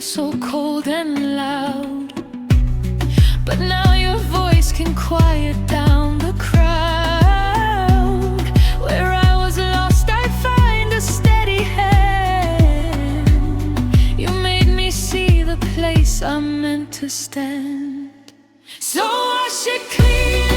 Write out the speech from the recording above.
so cold and loud. But now your voice can quiet down the crowd. Where I was lost, I find a steady hand. You made me see the place I'm meant to stand. So wash it clean.